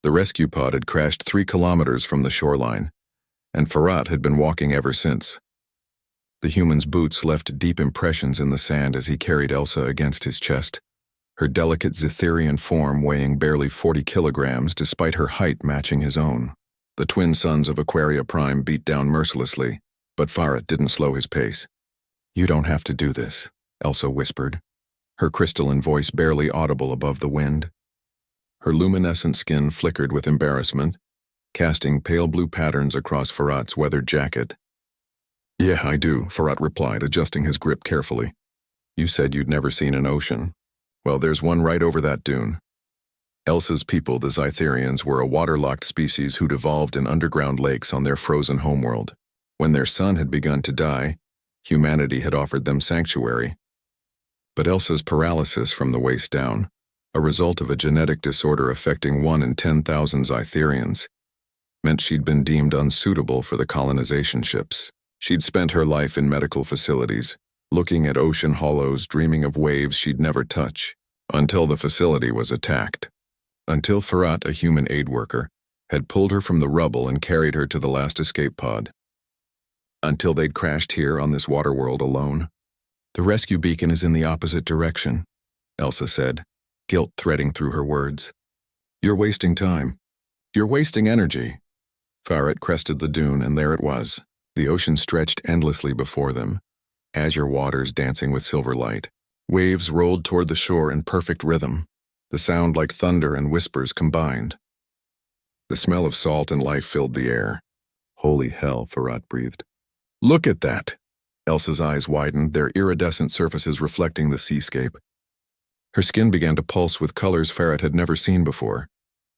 The rescue pod had crashed 3 kilometers from the shoreline, and Farhat had been walking ever since. The human's boots left deep impressions in the sand as he carried Elsa against his chest, her delicate Zitherian form weighing barely 40 kilograms despite her height matching his own. The twin suns of Aquaria Prime beat down mercilessly, but Farhat didn't slow his pace. "You don't have to do this," Elsa whispered, her crystalline voice barely audible above the wind. Her luminescent skin flickered with embarrassment, casting pale blue patterns across Farhat's weathered jacket. "Yeah, I do," Farhat replied, adjusting his grip carefully. "You said you'd never seen an ocean. Well, there's one right over that dune." Elsa's people, the Zytherians, were a waterlocked species who'd evolved in underground lakes on their frozen homeworld. When their sun had begun to die, humanity had offered them sanctuary. But Elsa's paralysis from the waist down, a result of a genetic disorder affecting 1 in 10,000 Zytherians, meant she'd been deemed unsuitable for the colonization ships. She'd spent her life in medical facilities, looking at ocean hollows, dreaming of waves she'd never touch, until the facility was attacked. Until Farhat, a human aid worker, had pulled her from the rubble and carried her to the last escape pod. Until they'd crashed here on this water world alone. "The rescue beacon is in the opposite direction," Elsa said, guilt threading through her words. "You're wasting time. You're wasting energy." Farhat crested the dune, and there it was. The ocean stretched endlessly before them, azure waters dancing with silver light. Waves rolled toward the shore in perfect rhythm, the sound like thunder and whispers combined. The smell of salt and life filled the air. "Holy hell," Farhat breathed. "Look at that!" Elsa's eyes widened, their iridescent surfaces reflecting the seascape. Her skin began to pulse with colors Farhat had never seen before.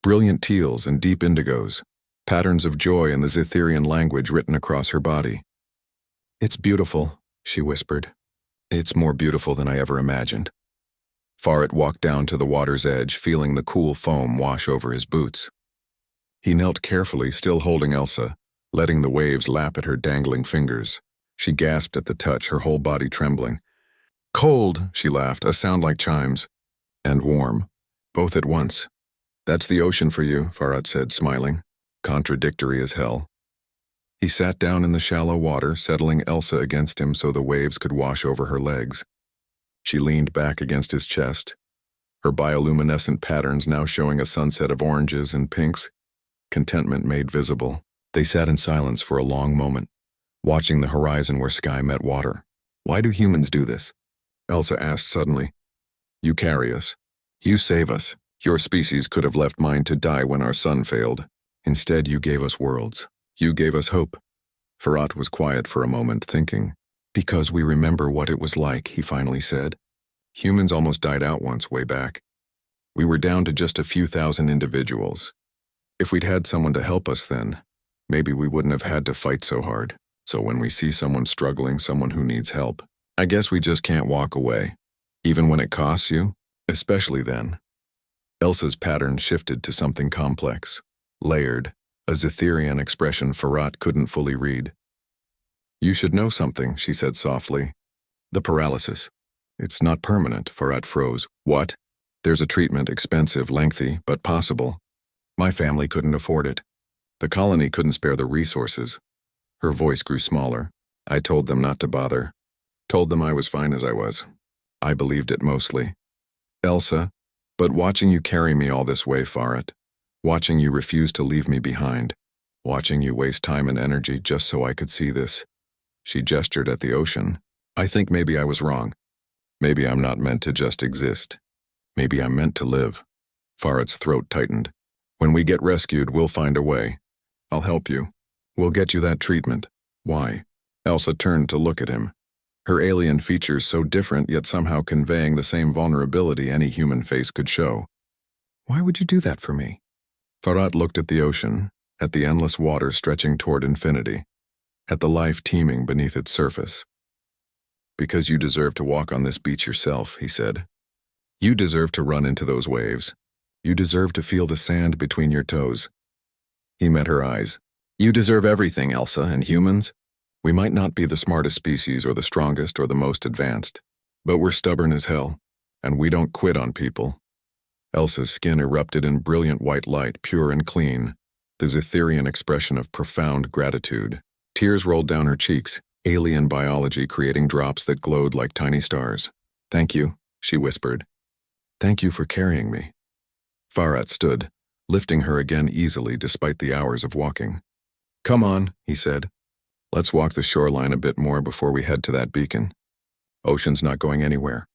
Brilliant teals and deep indigos, patterns of joy in the Zytherian language written across her body. "It's beautiful," she whispered. "It's more beautiful than I ever imagined." Farhat walked down to the water's edge, feeling the cool foam wash over his boots. He knelt carefully, still holding Elsa, letting the waves lap at her dangling fingers. She gasped at the touch, her whole body trembling. "Cold," she laughed, a sound like chimes. "And warm. Both at once." "That's the ocean for you," Farhat said, smiling. Contradictory as hell. He sat down in the shallow water, settling Elsa against him so the waves could wash over her legs. She leaned back against his chest, her bioluminescent patterns now showing a sunset of oranges and pinks, contentment made visible. They sat in silence for a long moment, watching the horizon where sky met water. "Why do humans do this?" Elsa asked suddenly. "You carry us. You save us. Your species could have left mine to die when our sun failed. Instead, you gave us worlds. You gave us hope." Farhat was quiet for a moment, thinking. "Because we remember what it was like," he finally said. "Humans almost died out once, way back. We were down to just a few thousand individuals. If we'd had someone to help us then, maybe we wouldn't have had to fight so hard. So when we see someone struggling, someone who needs help, I guess we just can't walk away. Even when it costs you, especially then." Elsa's pattern shifted to something complex, layered, a Zytherian expression Farhat couldn't fully read. "You should know something," she said softly. "The paralysis. It's not permanent," Farhat froze. "What?" "There's a treatment, expensive, lengthy, but possible. My family couldn't afford it. The colony couldn't spare the resources." Her voice grew smaller. "I told them not to bother. Told them I was fine as I was. I believed it mostly. Elsa, but watching you carry me all this way, Farhat, watching you refuse to leave me behind, watching you waste time and energy just so I could see this." She gestured at the ocean. "I think maybe I was wrong. Maybe I'm not meant to just exist. Maybe I'm meant to live." Farhat's throat tightened. "When we get rescued, we'll find a way. I'll help you. We'll get you that treatment." "Why?" Elsa turned to look at him, her alien features so different yet somehow conveying the same vulnerability any human face could show. "Why would you do that for me?" Farhat looked at the ocean, at the endless water stretching toward infinity, at the life teeming beneath its surface. "Because you deserve to walk on this beach yourself," he said. "You deserve to run into those waves. You deserve to feel the sand between your toes." He met her eyes. "You deserve everything, Elsa, and humans. We might not be the smartest species or the strongest or the most advanced, but we're stubborn as hell, and we don't quit on people. Elsa's skin erupted in brilliant white light, pure and clean, the Zetherian expression of profound gratitude. Tears rolled down her cheeks, alien biology creating drops that glowed like tiny stars. "Thank you," she whispered. "Thank you for carrying me." Farhat stood, lifting her again easily despite the hours of walking. "Come on," he said. "Let's walk the shoreline a bit more before we head to that beacon. Ocean's not going anywhere."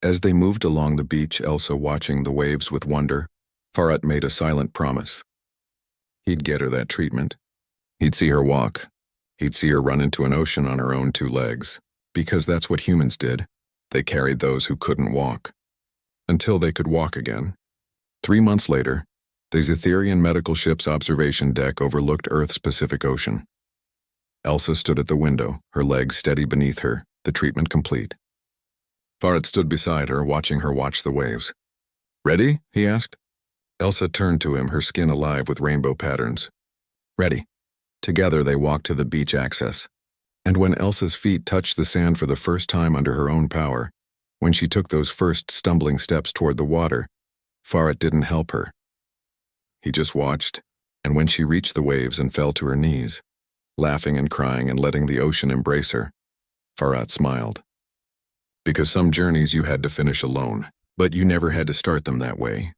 As they moved along the beach, Elsa watching the waves with wonder, Farhat made a silent promise. He'd get her that treatment. He'd see her walk. He'd see her run into an ocean on her own two legs. Because that's what humans did. They carried those who couldn't walk. Until they could walk again. 3 months later, the Zetherian medical ship's observation deck overlooked Earth's Pacific Ocean. Elsa stood at the window, her legs steady beneath her, the treatment complete. Farhat stood beside her, watching her watch the waves. "Ready?" he asked. Elsa turned to him, her skin alive with rainbow patterns. "Ready." Together they walked to the beach access. And when Elsa's feet touched the sand for the first time under her own power, when she took those first stumbling steps toward the water, Farhat didn't help her. He just watched, and when she reached the waves and fell to her knees, laughing and crying and letting the ocean embrace her, Farhat smiled. Because some journeys you had to finish alone, but you never had to start them that way.